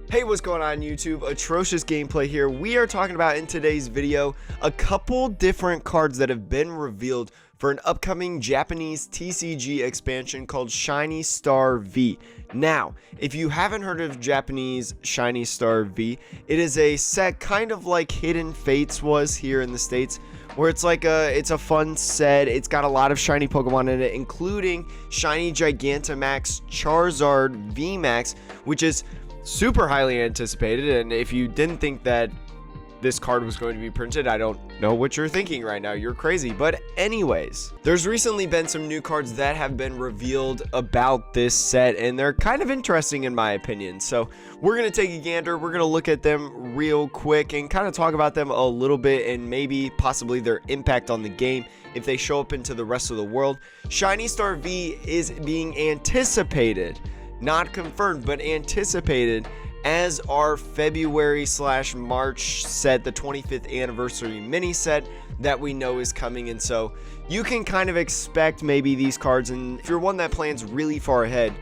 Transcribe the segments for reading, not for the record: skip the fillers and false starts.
Hey, what's going on YouTube? Atrocious gameplay here. We are talking about in today's video a couple different cards that have been revealed for an upcoming Japanese TCG expansion called Shiny Star V. Now, if you haven't heard of Japanese Shiny Star V, it is a set kind of like Hidden Fates was here in the States, where it's a fun set. It's got a lot of shiny Pokemon in it, including shiny Gigantamax Charizard VMAX, which is super highly anticipated. And if you didn't think that this card was going to be printed, I don't know what you're thinking right now. You're crazy. But anyways, there's recently been some new cards that have been revealed about this set, and they're kind of interesting in my opinion. So we're going to take a gander. We're going to look at them real quick and kind of talk about them a little bit, and maybe possibly their impact on the game if they show up into the rest of the world. Shiny Star V is being anticipated, not confirmed, but anticipated as our February/March set, the 25th anniversary mini set that we know is coming. And so you can kind of expect maybe these cards, and if you're one that plans really far ahead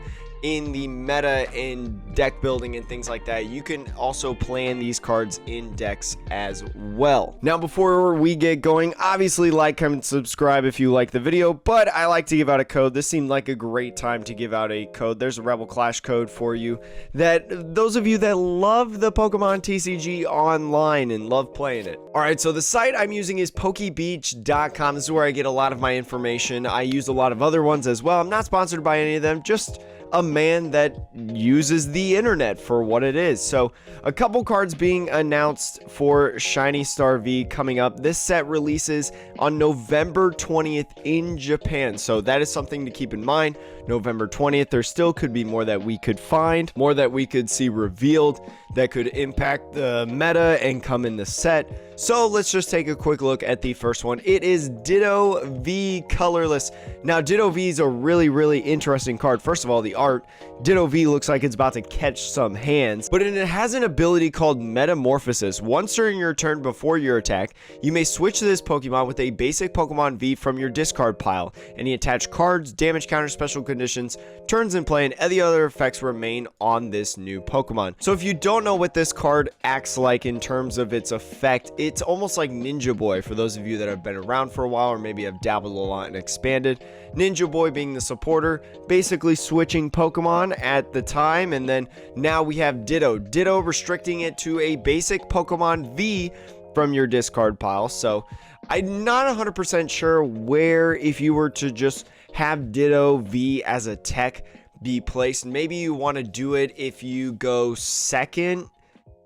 in the meta and deck building and things like that, you can also plan these cards in decks as well. Now, before we get going, obviously like, comment, subscribe if you like the video, but I like to give out a code. This seemed like a great time to give out a code. There's a Rebel Clash code for you, that those of you that love the Pokemon TCG online and love playing it. All right, so the site I'm using is PokeBeach.com. This is where I get a lot of my information. I use a lot of other ones as well. I'm not sponsored by any of them, just a man that uses the internet for what it is. So a couple cards being announced for Shiny Star V coming up. This set releases on November 20th in Japan, so that is something to keep in mind. November 20th, there still could be more that we could find, more that we could see revealed that could impact the meta and come in the set. So let's just take a quick look at the first one. It is Ditto V Colorless. Now, Ditto V is a really interesting card. First of all, the art, Ditto V looks like it's about to catch some hands, but it has an ability called Metamorphosis. Once during your turn before your attack, you may switch this Pokemon with a basic Pokemon V from your discard pile. Any attached cards, damage counter, special conditions, turns in play, and any other effects remain on this new Pokemon. So if you don't know what this card acts like in terms of its effect, it's almost like Ninja Boy for those of you that have been around for a while or maybe have dabbled a lot and expanded. Ninja Boy being the supporter, basically switching Pokemon at the time, and then now we have Ditto. Ditto restricting it to a basic Pokemon V from your discard pile. So I'm not 100% sure where, if you were to just have Ditto V as a tech be placed. Maybe you want to do it if you go second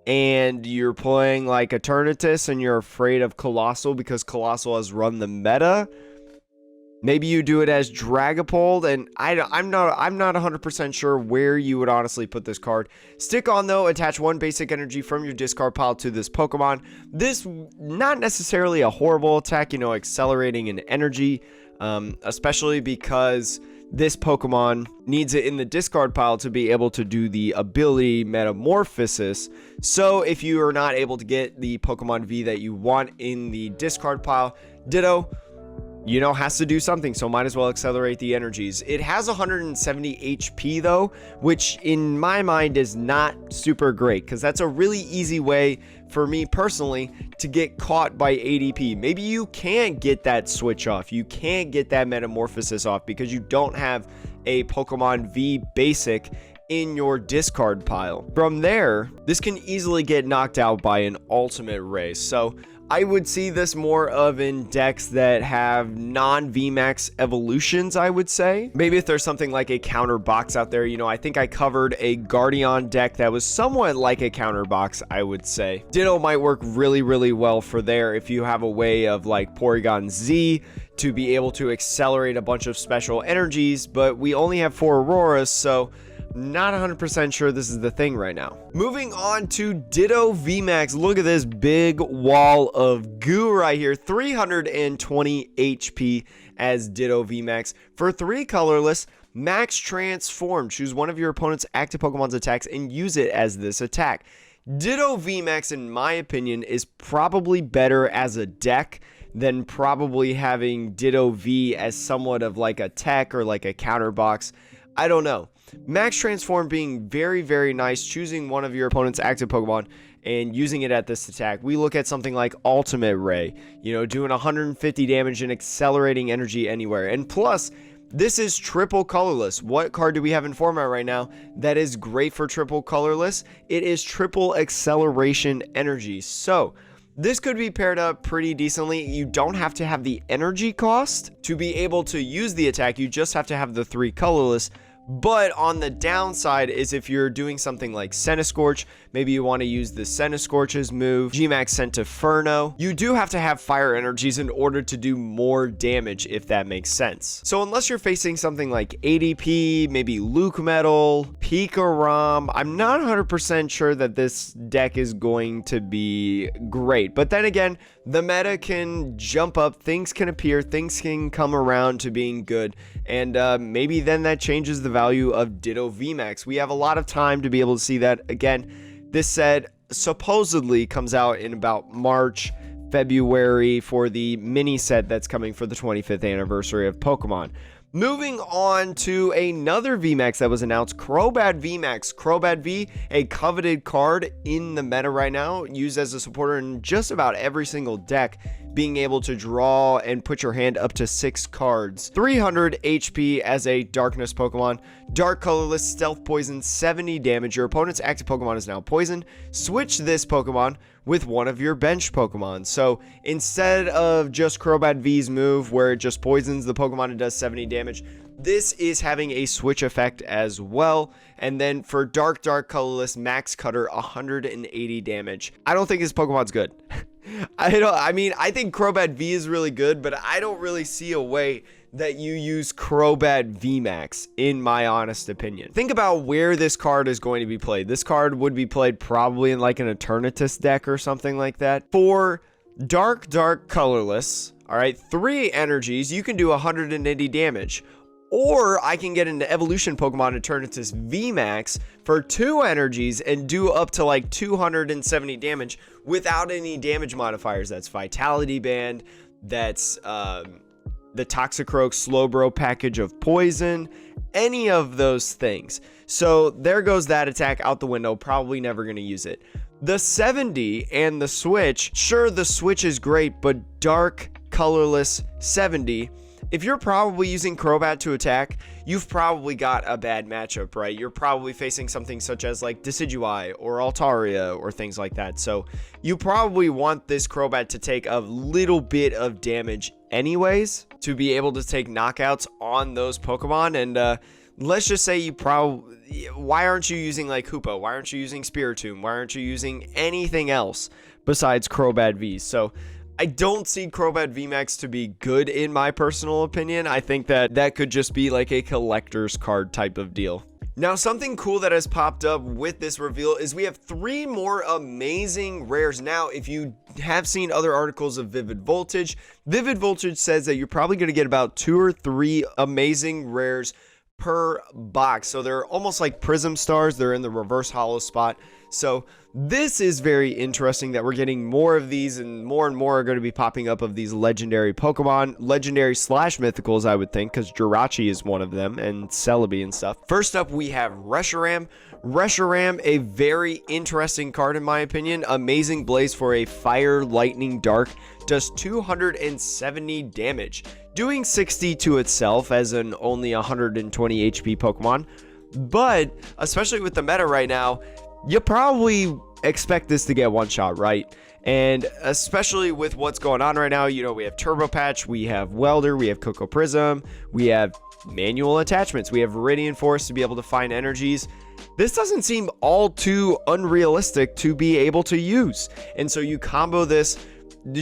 and you're playing like Eternatus and you're afraid of Colossal because Colossal has run the meta. Maybe you do it as Dragapult, and I'm not 100% sure where you would honestly put this card. Stick on though, attach one basic energy from your discard pile to this Pokemon. This not necessarily a horrible attack, you know, accelerating an energy, especially because this Pokemon needs it in the discard pile to be able to do the ability Metamorphosis. So if you are not able to get the Pokemon V that you want in the discard pile, Ditto, you know, has to do something, so might as well accelerate the energies. It has 170 HP though, which in my mind is not super great, because that's a really easy way for me personally to get caught by ADP. Maybe you can't get that switch off, you can't get that Metamorphosis off because you don't have a Pokemon V basic in your discard pile. From there, this can easily get knocked out by an ultimate race. So I would see this more of in decks that have non-Vmax evolutions, I would say. Maybe if there's something like a counter box out there, you know, I think I covered a Guardian deck that was somewhat like a counter box, I would say. Ditto might work really well for there if you have a way of like Porygon Z to be able to accelerate a bunch of special energies, but we only have 4 Auroras, so not 100% sure this is the thing right now. Moving on to Ditto V-Max. Look at this big wall of goo right here. 320 HP as Ditto V-Max. For 3 colorless, Max Transform. Choose one of your opponent's active Pokemon's attacks and use it as this attack. Ditto V-Max, in my opinion, is probably better as a deck than probably having Ditto V as somewhat of like a tech or like a counter box. I don't know. Max Transform being very, very nice, choosing one of your opponent's active Pokemon and using it at this attack. We look at something like Ultimate Ray, you know, doing 150 damage and accelerating energy anywhere. And plus, this is triple colorless. What card do we have in format right now that is great for triple colorless? It is triple acceleration energy. So this could be paired up pretty decently. You don't have to have the energy cost to be able to use the attack. You just have to have the 3 colorless. But on the downside is if you're doing something like Centiskorch, maybe you want to use the Centiskorch's move, Vmax Centiferno, you do have to have fire energies in order to do more damage, if that makes sense. So unless you're facing something like ADP, maybe Luke Metal, Pikarom, I'm not 100% sure that this deck is going to be great. But then again, the meta can jump up, things can appear, things can come around to being good, and maybe then that changes the value of Ditto V-Max. We have a lot of time to be able to see that. Again, this set supposedly comes out in about March, February for the mini set that's coming for the 25th anniversary of Pokemon. Moving on to another VMAX that was announced, Crobat V-Max. Crobat V, a coveted card in the meta right now, used as a supporter in just about every single deck, being able to draw and put your hand up to 6 cards. 300 HP as a darkness Pokemon. Dark colorless, stealth poison, 70 damage. Your opponent's active Pokemon is now poisoned. Switch this Pokemon with one of your bench Pokemon. So instead of just Crobat V's move where it just poisons the Pokemon and does 70 damage, this is having a switch effect as well. And then for dark colorless, Max Cutter, 180 damage. I don't think this Pokemon's good. I mean, I think Crobat V is really good, but I don't really see a way that you use Crobat VMAX, in my honest opinion. Think about where this card is going to be played. This card would be played probably in like an Eternatus deck or something like that. For dark colorless, all right, 3 energies, you can do 180 damage. Or I can get into evolution Pokemon Eternatus VMAX for 2 energies and do up to like 270 damage without any damage modifiers. That's Vitality Band, that's the Toxicroak Slowbro package of poison, any of those things. So there goes that attack out the window, probably never going to use it. The 70 and the switch, sure, the switch is great, but dark colorless 70, if you're probably using Crobat to attack, you've probably got a bad matchup, right? You're probably facing something such as like Decidueye or Altaria or things like that. So you probably want this Crobat to take a little bit of damage anyways to be able to take knockouts on those Pokemon. And let's just say you probably, why aren't you using like Hoopa? Why aren't you using Spiritomb? Why aren't you using anything else besides Crobat V? So I don't see Crobat VMAX to be good in my personal opinion. I think that that could just be like a collector's card type of deal. Now, something cool that has popped up with this reveal is we have 3 more amazing rares. Now, if you have seen other articles of Vivid Voltage says that you're probably going to get about 2 or 3 amazing rares per box. So they're almost like Prism Stars. They're in the reverse hollow spot. So this is very interesting that we're getting more of these, and more are going to be popping up of these legendary Pokemon, legendary / mythicals, I would think, because Jirachi is one of them, and Celebi and stuff. First up, we have Reshiram. Reshiram, a very interesting card in my opinion. Amazing Blaze for a Fire, Lightning, Dark, does 270 damage, doing 60 to itself as an only 120 HP Pokemon. But especially with the meta right now, you probably expect this to get one shot, right? And especially with what's going on right now, you know, we have Turbo Patch, we have Welder, we have Coco Prism, we have manual attachments, we have Viridian Force to be able to find energies. This doesn't seem all too unrealistic to be able to use. And so you combo this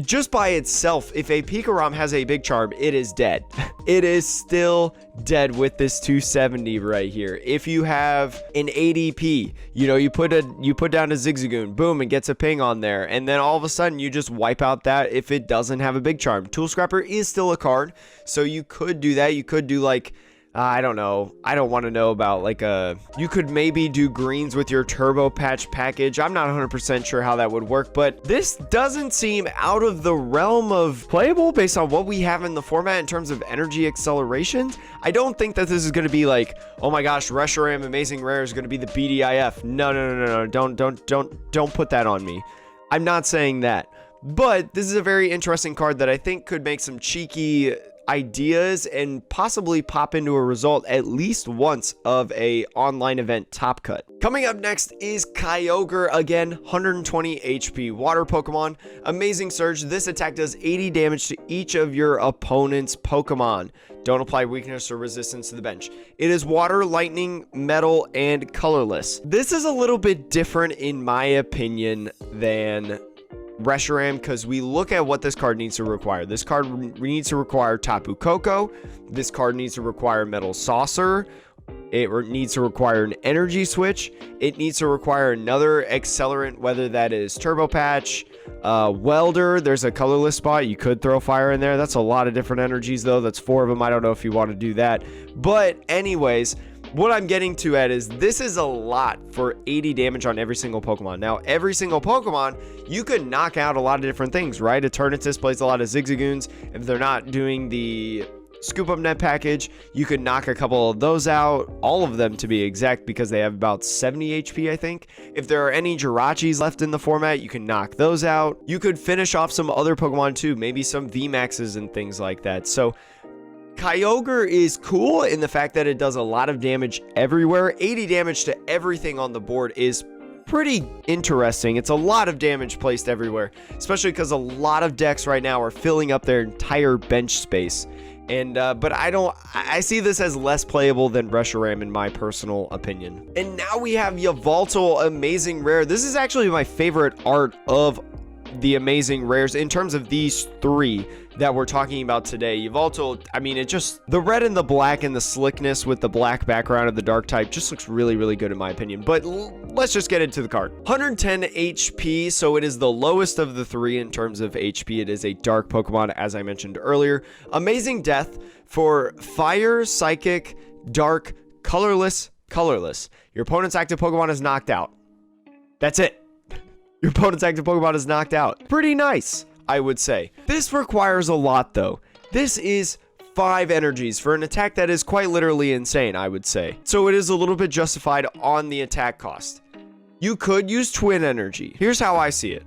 just by itself. If a Pikarom has a big charm, it is dead. It is still dead with this 270 right here. If you have an ADP, you know, you put down a Zigzagoon, boom, it gets a ping on there, and then all of a sudden you just wipe out that if it doesn't have a big charm. Tool Scrapper is still a card, so you could do that. You could do like I don't know. I don't want to know about like you could maybe do greens with your turbo patch package. I'm not 100% sure how that would work, but this doesn't seem out of the realm of playable based on what we have in the format in terms of energy accelerations. I don't think that this is going to be like, oh my gosh, Reshiram Amazing Rare is going to be the BDIF. No. Don't put that on me. I'm not saying that, but this is a very interesting card that I think could make some cheeky ideas and possibly pop into a result at least once of a online event top cut. Coming up next is Kyogre, again 120 HP water Pokemon. Amazing Surge. This attack does 80 damage to each of your opponent's Pokemon. Don't apply weakness or resistance to the bench. It is water, lightning, metal, and colorless. This is a little bit different in my opinion than Reshiram, because we look at what this card needs to require. This card needs to require Tapu Koko. This card needs to require Metal Saucer. It needs to require an energy switch. It needs to require another accelerant, whether that is Turbo Patch, Welder. There's a colorless spot. You could throw fire in there. That's a lot of different energies though. That's 4 of them. I don't know if you want to do that. But anyways, what I'm getting to at is this is a lot for 80 damage on every single Pokemon. Now, every single Pokemon, you could knock out a lot of different things, right? Eternatus plays a lot of Zigzagoons. If they're not doing the Scoop Up Net package, you could knock a couple of those out, all of them to be exact, because they have about 70 HP, I think. If there are any Jirachis left in the format, you can knock those out. You could finish off some other Pokemon too, maybe some Vmaxes and things like that. So Kyogre is cool in the fact that it does a lot of damage everywhere. 80 damage to everything on the board is pretty interesting. It's a lot of damage placed everywhere, especially because a lot of decks right now are filling up their entire bench space. And but I see this as less playable than Reshiram in my personal opinion. And now we have Yveltal Amazing Rare. This is actually my favorite art of the Amazing Rares in terms of these 3 that we're talking about today. Yveltal, I mean, it just, the red and the black and the slickness with the black background of the dark type just looks really, really good in my opinion. But let's just get into the card. 110 HP, so it is the lowest of the 3 in terms of HP. It is a dark Pokemon, as I mentioned earlier. Amazing Death for Fire, Psychic, Dark, Colorless. Your opponent's active Pokemon is knocked out. That's it. Your opponent's active Pokemon is knocked out. Pretty nice, I would say. This requires a lot, though. This is 5 energies for an attack that is quite literally insane, I would say. So it is a little bit justified on the attack cost. You could use Twin Energy. Here's how I see it.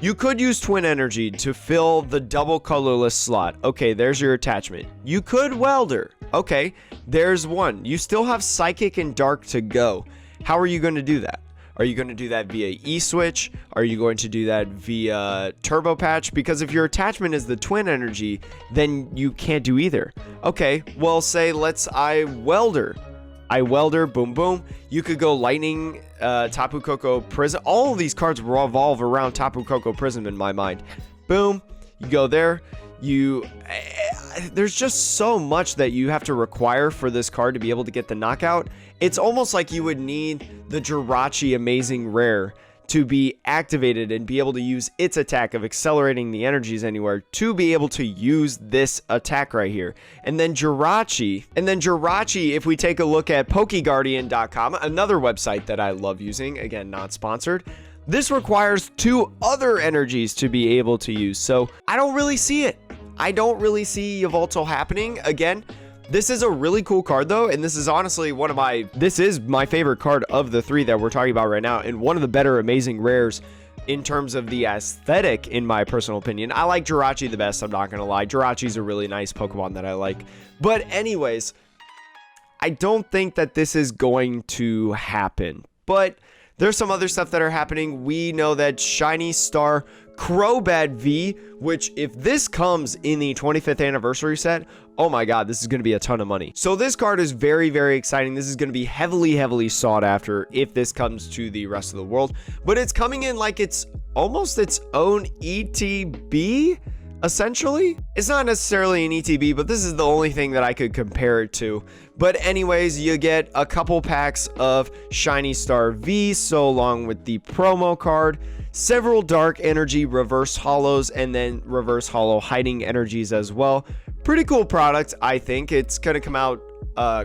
You could use Twin Energy to fill the double colorless slot. Okay, there's your attachment. You could Welder. Okay, there's one. You still have Psychic and Dark to go. How are you going to do that? Are you going to do that via E-Switch? Are you going to do that via Turbo Patch? Because if your attachment is the Twin Energy, then you can't do either. Okay, well, say I Welder, boom, boom. You could go Lightning, Tapu Koko Prism. All of these cards revolve around Tapu Koko Prism in my mind. Boom, you go there. There's just so much that you have to require for this card to be able to get the knockout. It's almost like you would need the Jirachi Amazing Rare to be activated and be able to use its attack of accelerating the energies anywhere to be able to use this attack right here. And then Jirachi, if we take a look at PokeGuardian.com, another website that I love using, again, not sponsored, this requires 2 other energies to be able to use. So I don't really see it. I don't really see Yveltal happening. Again, this is a really cool card though, and this is honestly this is my favorite card of the 3 that we're talking about right now, and one of the better Amazing Rares in terms of the aesthetic, in my personal opinion. I like Jirachi the best, I'm not gonna lie. Jirachi's a really nice Pokemon that I like. But anyways, I don't think that this is going to happen. But there's some other stuff that are happening. We know that Shiny Star Crobat V, which if this comes in the 25th anniversary set, oh my god, this is going to be a ton of money. So this card is very, very exciting. This is going to be heavily, heavily sought after if this comes to the rest of the world. But it's coming in like it's almost its own ETB, essentially. It's not necessarily an ETB, but this is the only thing that I could compare it to. But anyways, you get a couple packs of Shiny Star V, so along with the promo card, several Dark Energy Reverse Hollows, and then Reverse Hollow Hiding Energies as well. Pretty cool product, I think. It's going to come out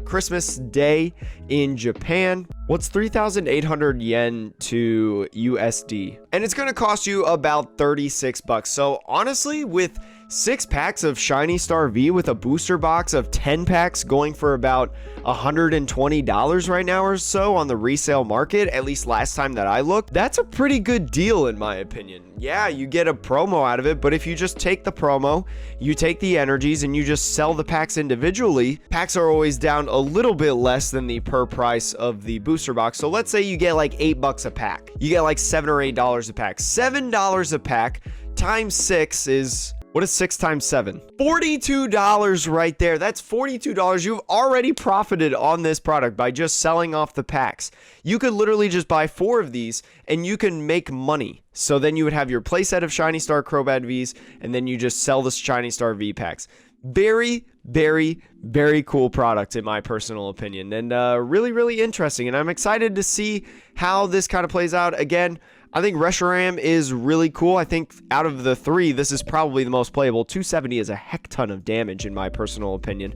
Christmas Day in Japan. What's 3,800 yen to USD? And it's gonna cost you about 36 bucks. So honestly, with 6 packs of Shiny Star V with a booster box of 10 packs going for about $120 right now or so on the resale market, at least last time that I looked, that's a pretty good deal in my opinion. Yeah, you get a promo out of it, but if you just take the promo, you take the energies, and you just sell the packs individually, packs are always down a little bit less than the per price of the booster box. So let's say you get like 8 bucks a pack. You get like $7 or $8 a pack. $7 a pack times 6 is... what is 6 times 7? $42 right there. That's $42. You've already profited on this product by just selling off the packs. You could literally just buy 4 of these and you can make money. So then you would have your playset of Shiny Star Crobat Vs, and then you just sell the Shiny Star V packs. Very, very, very cool product in my personal opinion, and really, really interesting. And I'm excited to see how this kind of plays out. Again, I think Reshiram is really cool. I think out of the 3, this is probably the most playable. 270 is a heck ton of damage in my personal opinion.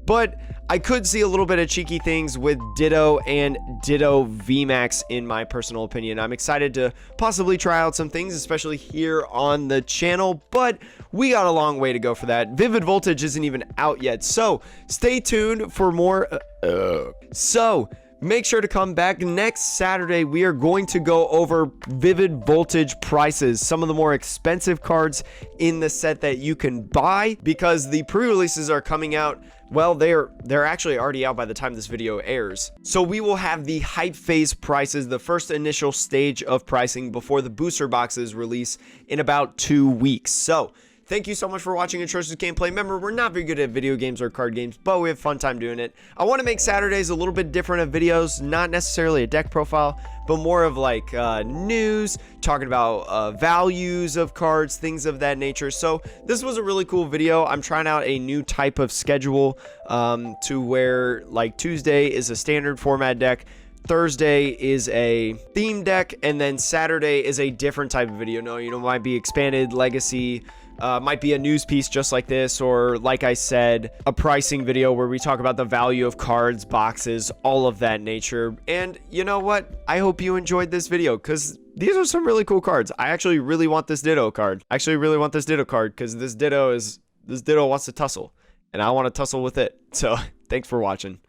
But I could see a little bit of cheeky things with Ditto and Ditto V-Max in my personal opinion. I'm excited to possibly try out some things, especially here on the channel, but we got a long way to go for that. Vivid Voltage isn't even out yet, so stay tuned for more. Make sure to come back next Saturday. We are going to go over Vivid Voltage prices, some of the more expensive cards in the set that you can buy, because the pre-releases are coming out. Well, they're actually already out by the time this video airs. So we will have the hype phase prices, the first initial stage of pricing before the booster boxes release in about 2 weeks. So thank you so much for watching Atrocious Gameplay. Remember, we're not very good at video games or card games, but we have a fun time doing it. I want to make Saturdays a little bit different of videos, not necessarily a deck profile, but more of like news, talking about values of cards, things of that nature. So this was a really cool video. I'm trying out a new type of schedule to where like Tuesday is a standard format deck, Thursday is a theme deck, and then Saturday is a different type of video. No, you know, might be expanded legacy, might be a news piece just like this, or like I said, a pricing video where we talk about the value of cards, boxes, all of that nature. And you know what? I hope you enjoyed this video, because these are some really cool cards. I actually really want this Ditto card. I actually really want this Ditto card, because this Ditto wants to tussle, and I want to tussle with it. So thanks for watching.